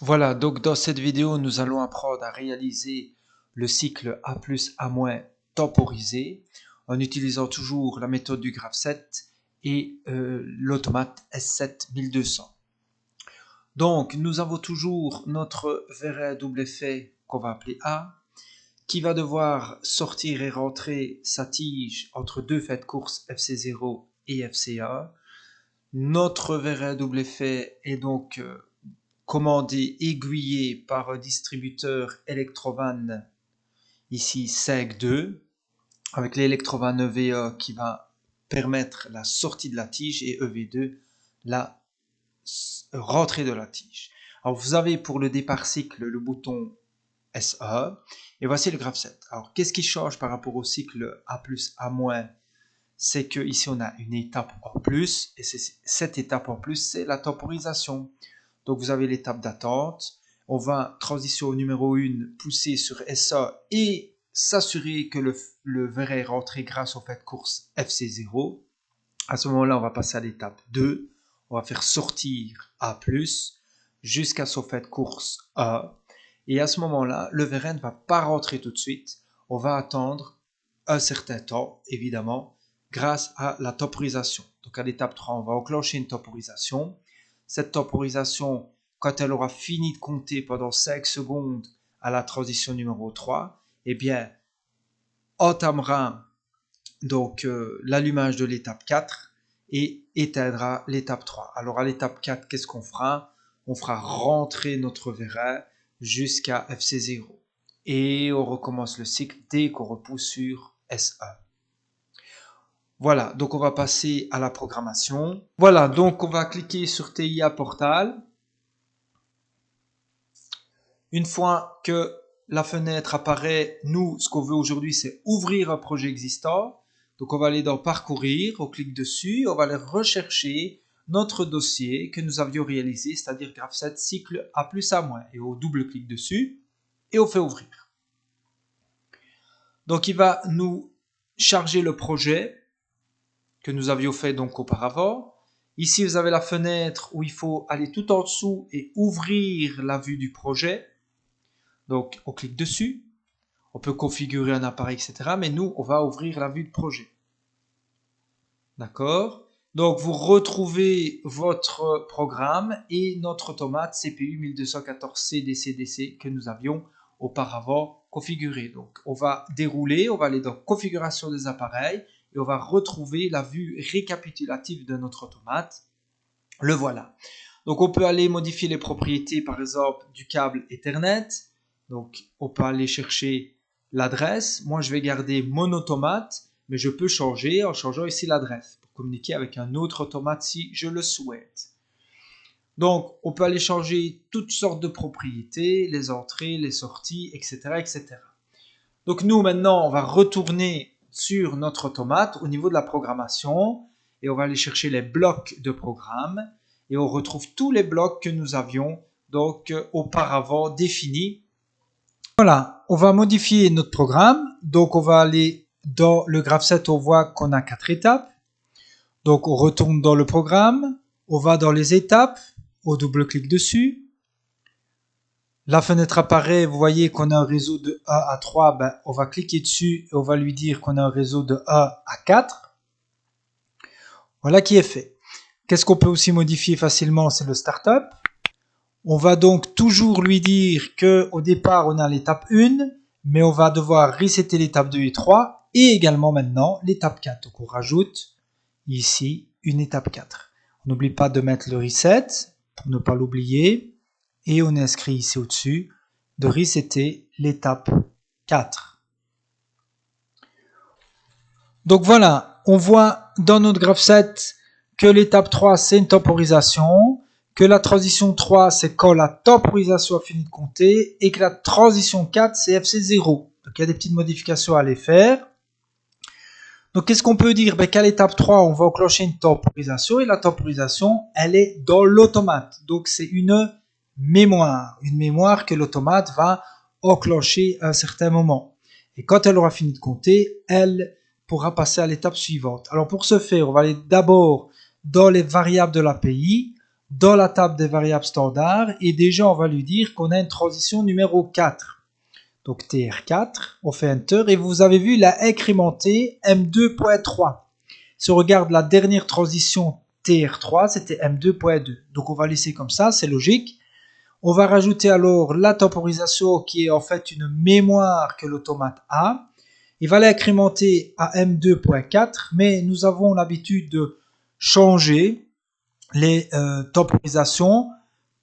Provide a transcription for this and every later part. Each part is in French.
Voilà, donc dans cette vidéo, nous allons apprendre à réaliser le cycle A plus A moins temporisé en utilisant toujours la méthode du graphe 7 et l'automate S7 1200. Donc, nous avons toujours notre vérin à double effet qu'on va appeler A, qui va devoir sortir et rentrer sa tige entre deux faits de course FC0 et FC1. Notre vérin à double effet est donc commandé, aiguillé par un distributeur Electrovan, ici SEG 2, avec l'Electrovan EVA qui va permettre la sortie de la tige et EV2 la rentrée de la tige. Alors vous avez pour le départ cycle le bouton SA et voici le graphe 7. Alors qu'est-ce qui change par rapport au cycle A plus A moins? C'est que ici on a une étape en plus et cette étape en plus c'est la temporisation. Donc vous avez l'étape d'attente, on va transition numéro 1 pousser sur SA et s'assurer que le vérin est rentré grâce au fait de course FC0. À ce moment-là on va passer à l'étape 2, on va faire sortir A+, jusqu'à son fait de course A. Et à ce moment-là, le vérin ne va pas rentrer tout de suite, on va attendre un certain temps, évidemment, grâce à la temporisation. Donc à l'étape 3, on va enclencher une temporisation. Cette temporisation, quand elle aura fini de compter pendant 5 secondes à la transition numéro 3, eh bien, entamera donc l'allumage de l'étape 4 et éteindra l'étape 3. Alors à l'étape 4, qu'est-ce qu'on fera? On fera rentrer notre vérin jusqu'à FC0. Et on recommence le cycle dès qu'on repousse sur S1. Voilà, donc on va passer à la programmation. Voilà, donc on va cliquer sur TIA Portal. Une fois que la fenêtre apparaît, nous, ce qu'on veut aujourd'hui, c'est ouvrir un projet existant. Donc on va aller dans Parcourir, on clique dessus, on va aller rechercher notre dossier que nous avions réalisé, c'est-à-dire graphe 7 cycle A plus A moins. Et on double-clique dessus et on fait ouvrir. Donc il va nous charger le projet que nous avions fait donc auparavant. Ici, vous avez la fenêtre où il faut aller tout en dessous et ouvrir la vue du projet. Donc, on clique dessus. On peut configurer un appareil, etc. Mais nous, on va ouvrir la vue de projet. D'accord? Donc, vous retrouvez votre programme et notre automate CPU 1214 CDC-DC que nous avions auparavant configuré. Donc, on va dérouler, on va aller dans configuration des appareils et on va retrouver la vue récapitulative de notre automate. Le voilà. Donc, on peut aller modifier les propriétés, par exemple, du câble Ethernet. Donc, on peut aller chercher l'adresse. Moi, je vais garder mon automate, mais je peux changer en changeant ici l'adresse pour communiquer avec un autre automate si je le souhaite. Donc, on peut aller changer toutes sortes de propriétés, les entrées, les sorties, etc., etc. Donc, nous, maintenant, on va retourner sur notre automate au niveau de la programmation et on va aller chercher les blocs de programme et on retrouve tous les blocs que nous avions donc auparavant définis. Voilà, on va modifier notre programme. Donc, on va aller dans le graphe 7, on voit qu'on a 4 étapes. Donc, on retourne dans le programme, on va dans les étapes, on double-clique dessus. La fenêtre apparaît, vous voyez qu'on a un réseau de 1 à 3, ben, on va cliquer dessus et on va lui dire qu'on a un réseau de 1 à 4. Voilà qui est fait. Qu'est-ce qu'on peut aussi modifier facilement? C'est le startup. On va donc toujours lui dire qu'au départ, on a l'étape 1, mais on va devoir resetter l'étape 2 et 3, et également maintenant l'étape 4. Donc on rajoute ici une étape 4. On n'oublie pas de mettre le reset, pour ne pas l'oublier, et on inscrit ici au-dessus de resetter l'étape 4. Donc voilà, on voit dans notre graphe 7 que l'étape 3 c'est une temporisation, que la transition 3 c'est quand la temporisation a fini de compter et que la transition 4 c'est FC0. Donc il y a des petites modifications à aller faire. Donc qu'est-ce qu'on peut dire? Qu'à l'étape 3 on va enclencher une temporisation et la temporisation elle est dans l'automate. Donc c'est une mémoire que l'automate va enclencher à un certain moment. Et quand elle aura fini de compter, elle pourra passer à l'étape suivante. Alors pour ce faire, on va aller d'abord dans les variables de l'API. dans la table des variables standards et déjà on va lui dire qu'on a une transition numéro 4. Donc TR4, on fait Enter et vous avez vu, il a incrémenté M2.3. Si on regarde la dernière transition TR3, c'était M2.2. Donc on va laisser comme ça, c'est logique. On va rajouter alors la temporisation qui est en fait une mémoire que l'automate a. Il va l'incrémenter à M2.4, mais nous avons l'habitude de changer les temporisations.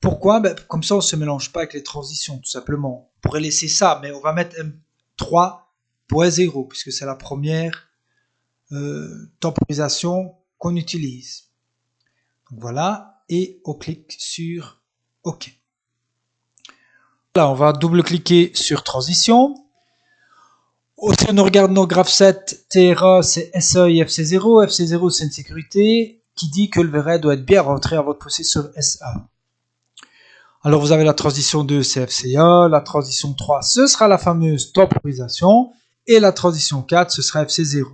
Pourquoi? Comme ça, on ne se mélange pas avec les transitions, tout simplement. On pourrait laisser ça, mais on va mettre M3.0, puisque c'est la première temporisation qu'on utilise. Donc voilà, et on clique sur OK. Là, on va double-cliquer sur transition. Si on regarde nos graphes 7, TRA c'est SA et FC0. FC0 c'est une sécurité qui dit que le VRAID doit être bien rentré avant de pousser sur SA. Alors vous avez la transition 2 c'est FCA, la transition 3 ce sera la fameuse temporisation et la transition 4 ce sera FC0.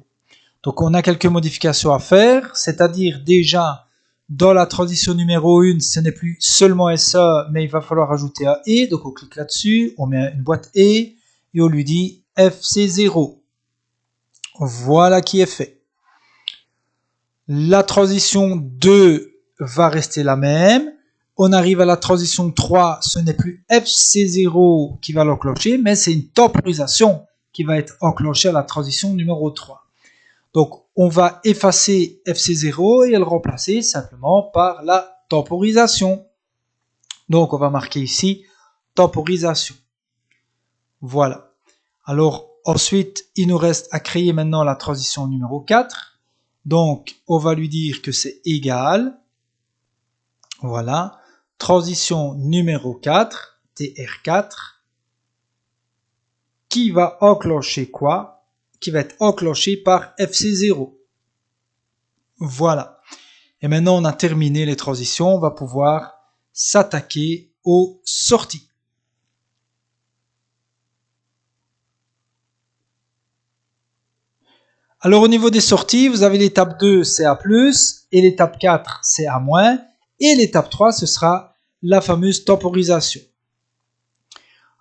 Donc on a quelques modifications à faire, c'est-à-dire déjà dans la transition numéro 1 ce n'est plus seulement SA mais il va falloir ajouter un E, donc on clique là-dessus, on met une boîte E et on lui dit FC0. Voilà qui est fait. La transition 2 va rester la même. On arrive à la transition 3, ce n'est plus FC0 qui va l'enclencher, mais c'est une temporisation qui va être enclenchée à la transition numéro 3. Donc on va effacer FC0 et le remplacer simplement par la temporisation. Donc on va marquer ici temporisation. Voilà. Alors, ensuite, il nous reste à créer maintenant la transition numéro 4. Donc, on va lui dire que c'est égal. Voilà. Transition numéro 4, TR4, qui va enclencher quoi? Qui va être enclenché par FC0. Voilà. Et maintenant, on a terminé les transitions. On va pouvoir s'attaquer aux sorties. Alors au niveau des sorties, vous avez l'étape 2 c'est A+, et l'étape 4 c'est A-, et l'étape 3 ce sera la fameuse temporisation.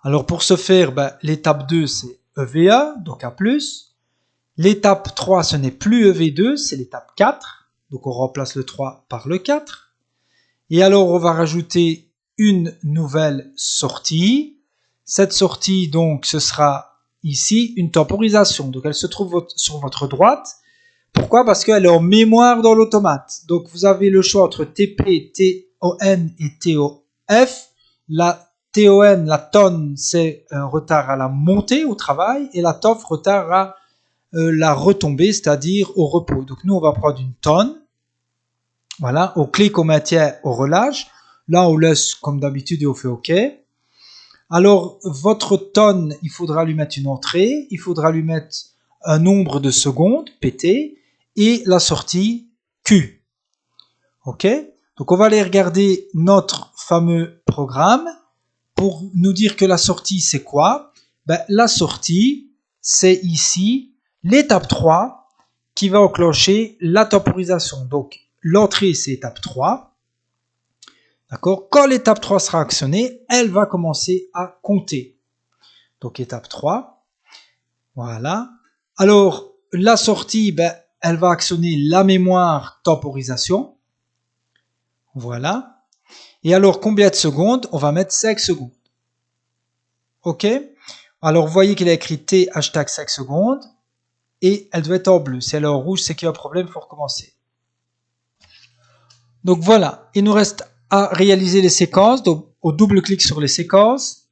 Alors pour ce faire, l'étape 2 c'est EVA, donc A+, l'étape 3 ce n'est plus EV2, c'est l'étape 4, donc on remplace le 3 par le 4, et alors on va rajouter une nouvelle sortie. Cette sortie donc ce sera ici une temporisation, donc elle se trouve sur votre droite. Pourquoi? Parce qu'elle est en mémoire dans l'automate. Donc vous avez le choix entre TP, TON et TOF. La TON, la tonne, c'est un retard à la montée au travail, et la TOF, retard à la retombée, c'est-à-dire au repos. Donc nous on va prendre une tonne. Voilà, on clique, on maintient, on relâche. Là on laisse comme d'habitude et on fait OK. Alors, votre tonne, il faudra lui mettre une entrée, il faudra lui mettre un nombre de secondes, PT, et la sortie, Q. OK? Donc, on va aller regarder notre fameux programme pour nous dire que la sortie, c'est quoi? La sortie, c'est ici l'étape 3 qui va enclencher la temporisation. Donc, l'entrée, c'est étape 3. D'accord? Quand l'étape 3 sera actionnée, elle va commencer à compter. Donc étape 3. Voilà. Alors, la sortie, elle va actionner la mémoire temporisation. Voilà. Et alors, combien de secondes? On va mettre 5 secondes. OK? Alors, vous voyez qu'il a écrit T hashtag 5 secondes. Et elle doit être en bleu. Si elle est en rouge, c'est qu'il y a un problème, il faut recommencer. Donc voilà. Il nous reste à réaliser les séquences, donc au double-clic sur les séquences.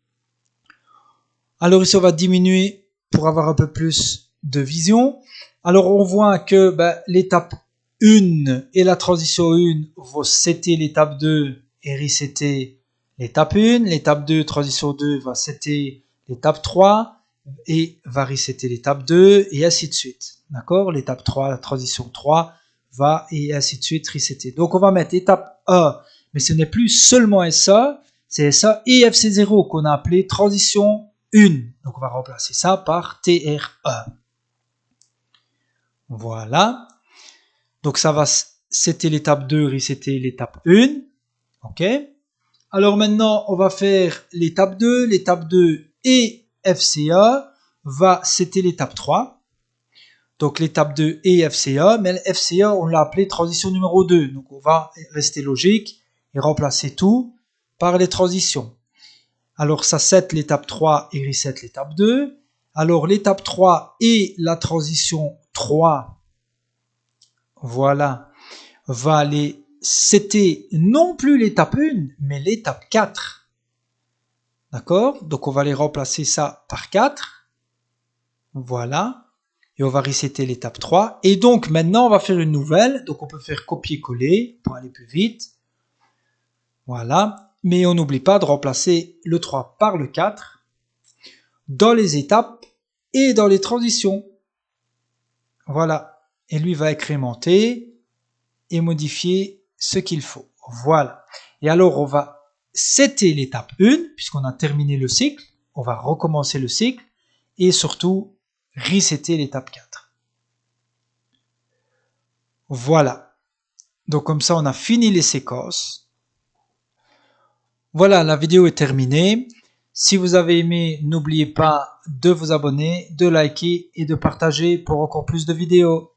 Alors ici on va diminuer pour avoir un peu plus de vision. Alors on voit que l'étape 1 et la transition 1 vont setter l'étape 2 et resetter l'étape 1. L'étape 2, transition 2 va setter l'étape 3 et va resetter l'étape 2 et ainsi de suite. D'accord? L'étape 3, la transition 3 va et ainsi de suite resetter. Donc on va mettre étape 1. Mais ce n'est plus seulement SA, c'est SA et FC0 qu'on a appelé transition 1. Donc on va remplacer ça par TR1. Voilà. Donc ça va, c'était l'étape 2, resetter l'étape 1. OK? Alors maintenant, on va faire l'étape 2. L'étape 2 et FCA va setter l'étape 3. Donc l'étape 2 et FCA, mais FCA, on l'a appelé transition numéro 2. Donc on va rester logique et remplacer tout par les transitions. Alors ça set l'étape 3 et reset l'étape 2. Alors l'étape 3 et la transition 3, voilà, va aller setter non plus l'étape 1, mais l'étape 4. D'accord? Donc on va aller remplacer ça par 4. Voilà. Et on va resetter l'étape 3. Et donc maintenant on va faire une nouvelle. Donc on peut faire copier-coller pour aller plus vite. Voilà. Mais on n'oublie pas de remplacer le 3 par le 4 dans les étapes et dans les transitions. Voilà. Et lui va incrémenter et modifier ce qu'il faut. Voilà. Et alors on va setter l'étape 1 puisqu'on a terminé le cycle. On va recommencer le cycle et surtout resetter l'étape 4. Voilà. Donc comme ça on a fini les séquences. Voilà, la vidéo est terminée. Si vous avez aimé, n'oubliez pas de vous abonner, de liker et de partager pour encore plus de vidéos.